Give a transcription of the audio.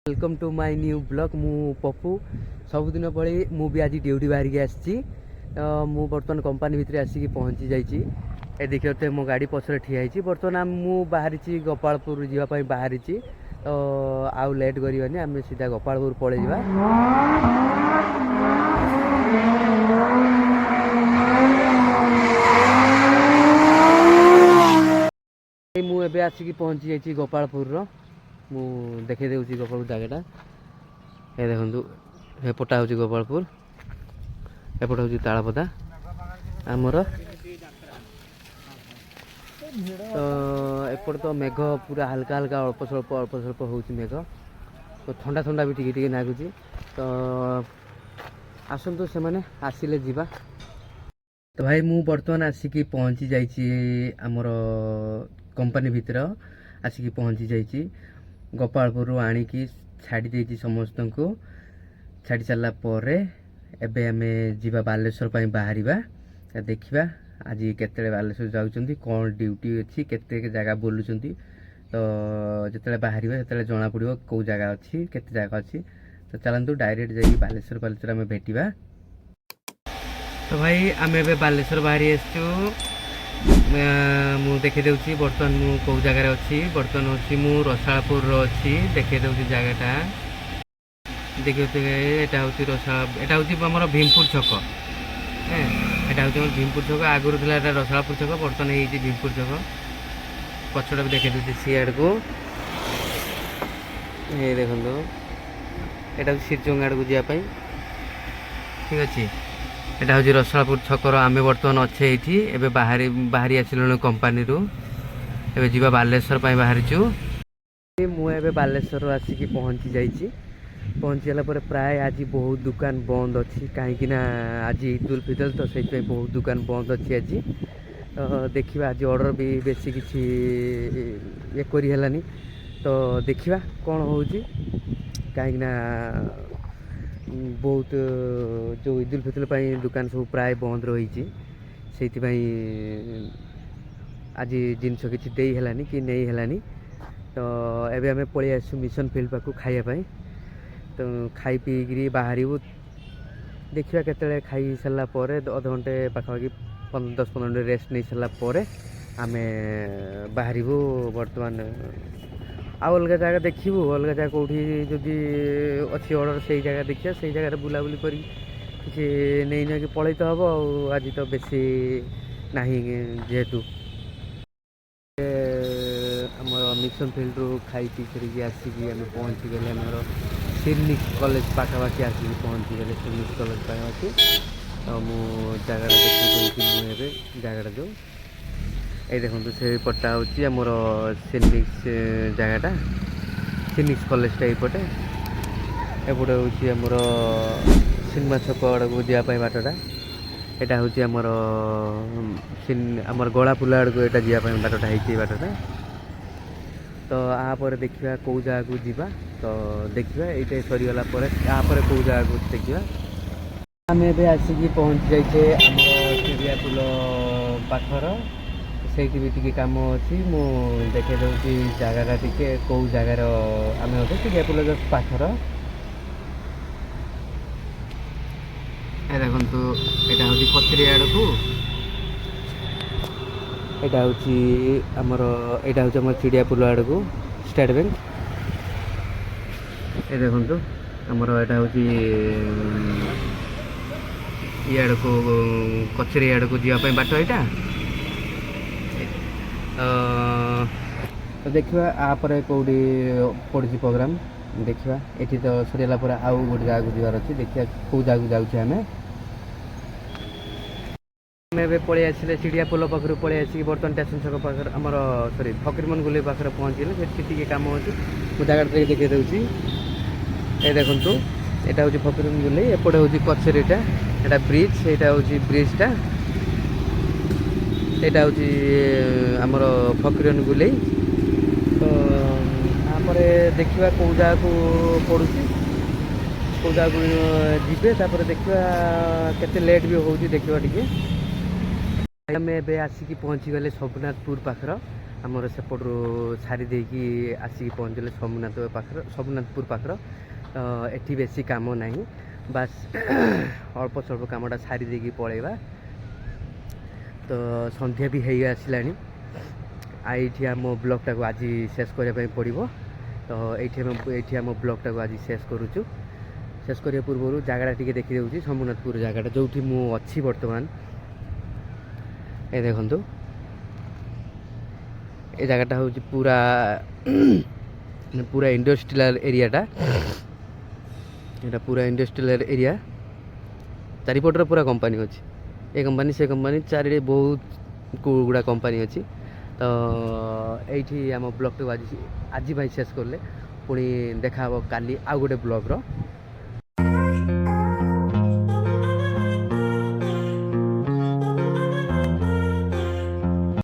Welcome to my new blog मु पप्पू सबुदिन भली मु भी आज ड्यूटी बाहर के आसी मु बर्तमान कंपनी भितर आसिक पहुँची जाइए देखिए मो गाड़ी पछरे ठिया बर्तमान मु बाहरी गोपालपुर जावाई बाहरी तो आउ लेट करवानी आम सीधा गोपालपुर पलि जा मुझे आसिक पहुँची जाइए गोपालपुर मु देखे दूसरी गोपालपुर जगटा ये देखु एपटा हूँ गोपालपुर एपट हूँ तालपदा आमर तो एपट तो मेघ पूरा हल्का हल्का अल्प स्वल्प हूँ मेघ तो ठंडा ठंडा भी टिके लगुच तो आसतु से मैंने आसिले जीवा तो भाई मु बर्तमान आसिक पहुँची जाइए आमर कंपनी भितर आसिक पहुँची जाइए गोपालपुर आणिकी छाड़ी देती समस्त को छाड़ी सारा पर एबे आमे जीवा बालेश्वर पई बाहरिबा देखिबा आज केते बालेश्वर जाउचंती कोन ड्यूटी अछि केते जगह बोलुचंती तो जतले बाहरिबा ततले जणा पड़िबो को जगह अछि केते जगह अछि तो चलंतु डायरेक्ट जाई बालेश्वर आमे भेटिबा तो भाई आमे एबे बालेश्वर बाहरी आछू मु देखे दूसरी बर्तमान मु कौ जगार अच्छी बर्तमान हूँ मु रसालपुर अच्छी देखे दूसरी जगटा देखिए यहाँ हूँ रसाल यहाँ हूँ आम भीमपुर छक यहाँ हूँ भीमपुर छक आगुरी था रसालपुर छक बर्तमान ये भीमपुर छक पछटा भी देखे दूसरी सीआड़ को ये देखो यहाँ हूँ सिरचंग आड़ को जावाई ठीक अच्छे एटा हूँ रसालपुर छकर आम बर्तमान अच्छे ये बाहरी आसिलु कंपानी एबे जीवा बालेश्वर बाहरीचु मुझे बालेश्वर आसिक पहुँची जाइए पहुँचीला प्राय आज बहुत दुकान बंद अच्छी कहीं आज ईद उल फितर तो से बहुत दुकान बंद अच्छी आज तो देखा आज ऑर्डर भी बेसी किसी ये करी तो देखा कौन हो कहीं बहुत जो ईद उल फितर दुकान सब प्राय बंद रही से आज जिनस किसी देलानी कि नहीं है तो एबे आमे पलि आसु मिशन फील्ड पाक खाइबाई तो खाई पीकरी बाहर देखा केतले खाई सारा अध घंटे पाखापाखि 10-15 मिनट रेस्ट नहीं सारापर आम बाहर बर्तमान आउ अलग जगह देखू अलग जगह कौटी जदि अच्छी ऑर्डर से जगह देखिए से जगह बुलाबुली कर किसी नहीं ना कि पलि तो हम आज तो बेसी ना जेहेतु आमर मिशन फील्ड रू खाई पी कर आसिक पहुँची गले आमर सिनिक्स कॉलेज पाखापाखि आसिक पहुँची गले सिनिक्स कॉलेज पाखापाखि तो मु जगह देखी मुझे जगह जो ये देखो से पट्टा हूँ आमर सिनिक्स जगटा सिनिक्स कॉलेजटा यपटे एपटे हूँ आमर सिनेमा छक आड़ को जावाई बाटटा यहाँ हूँ आमर गलापुल आड़ को यहाँ जावाई बाटटा है बाटटा तो यापर देखा कौ जगह को जीवा तो देखा ये सरीगला यापर कौ जगह को देखा आम ए आसिक पहुँची जाइए आम चिड़ियापुल पाखर से भी कम अच्छी मु देखे दूसरी जगह टी कौ जगार आम अच्छे चिड़ियापुल जस्ट पाखर देखु यहाँ हूँ कचेरी आड़ को यहाँ हूँ आमर यहाँ हूँ आम चिड़ियापुल आड़ को स्टेट बैंक ये देखु आमर यहाँ हूँ इड़ को कचेरी आड़ को जावाई बाट यहाँ तो देखा आपर कौटी पड़ी प्रोग्राम देखा ये तो सरीला आउ गोटे जगह को जीवार अच्छे देखा कौ जगह जाऊे आम पलि आसिले चिड़ियापुल पाखर पलि आसिक बर्तमान स्टेशन छक पाखर आमर सरी फकीरमोहन गोलेई पाखर पहुँचले से कम अच्छे मुझे जगह देखे दूसरी ये देखु यहाँ हूँ फकीरमोहन गोलेई एपटे हूँ कचेरीटा यहाँ ब्रिज यहाँ हूँ ब्रिजटा यहाँ हूँ आमर फकीरमोहन गोलेई तो यहाँ देखा कौ जगह को पड़ू कौ जगह को जीवे देखा केते लेट भी हो देखा टी आम ए आसिक पहुँची गले सोमनाथपुर पाखर ଆମର ସେପଟରୁ ଛାଡ଼ି ଦେଇକି ଆସିକି ପହଞ୍ଚିଲେ ସୋମନାଥପୁର ପାଖର। ତ ଏଠି ବେଶୀ କାମ ନାହିଁ, ବାସ୍ ଅଳ୍ପ ସ୍ୱଳ୍ପ କାମଟା ସାରି ଦେଇକି ପଳେଇବା। ତ ସନ୍ଧ୍ୟା ବି ହେଇ ଆସିଲାଣି। ଏଇଠି ଆମ ବ୍ଲଗ୍ଟାକୁ ଆଜି ଶେଷ କରିବା ପାଇଁ ପଡ଼ିବ। ତ ଏଇଠି ଆମ ବ୍ଲଗ୍ଟାକୁ ଆଜି ଶେଷ କରୁଛୁ। ଶେଷ କରିବା ପୂର୍ବରୁ ଜାଗାଟା ଟିକେ ଦେଖିଦେଉଛି, ସୋମନାଥପୁର ଜାଗାଟା ଯେଉଁଠି ମୁଁ ଅଛି ବର୍ତ୍ତମାନ। ଏ ଦେଖନ୍ତୁ, ଏ ଜାଗାଟା ହେଉଛି ପୁରା ଇଣ୍ଡଷ୍ଟ୍ରିଆଲ ଏରିଆଟା। এটা পুরা ইন্ডস্ট্রিয়াল এরিয়া, ଚାରିପଟରେ ପୁରା କମ୍ପାନୀ ଅଛି। ଏ କମ୍ପାନୀ ସେ କମ୍ପାନୀ ଚାରିରେ ବହୁତ ଗୁଡ଼ା କମ୍ପାନୀ ଅଛି। ତ ଏଇଠି ଆମ ବ୍ଲଗ୍ଟାକୁ ଆଜି ପାଇଁ ଶେଷ କଲେ। ପୁଣି ଦେଖା ହେବ କାଲି ଆଉ ଗୋଟେ ବ୍ଲଗ୍ର।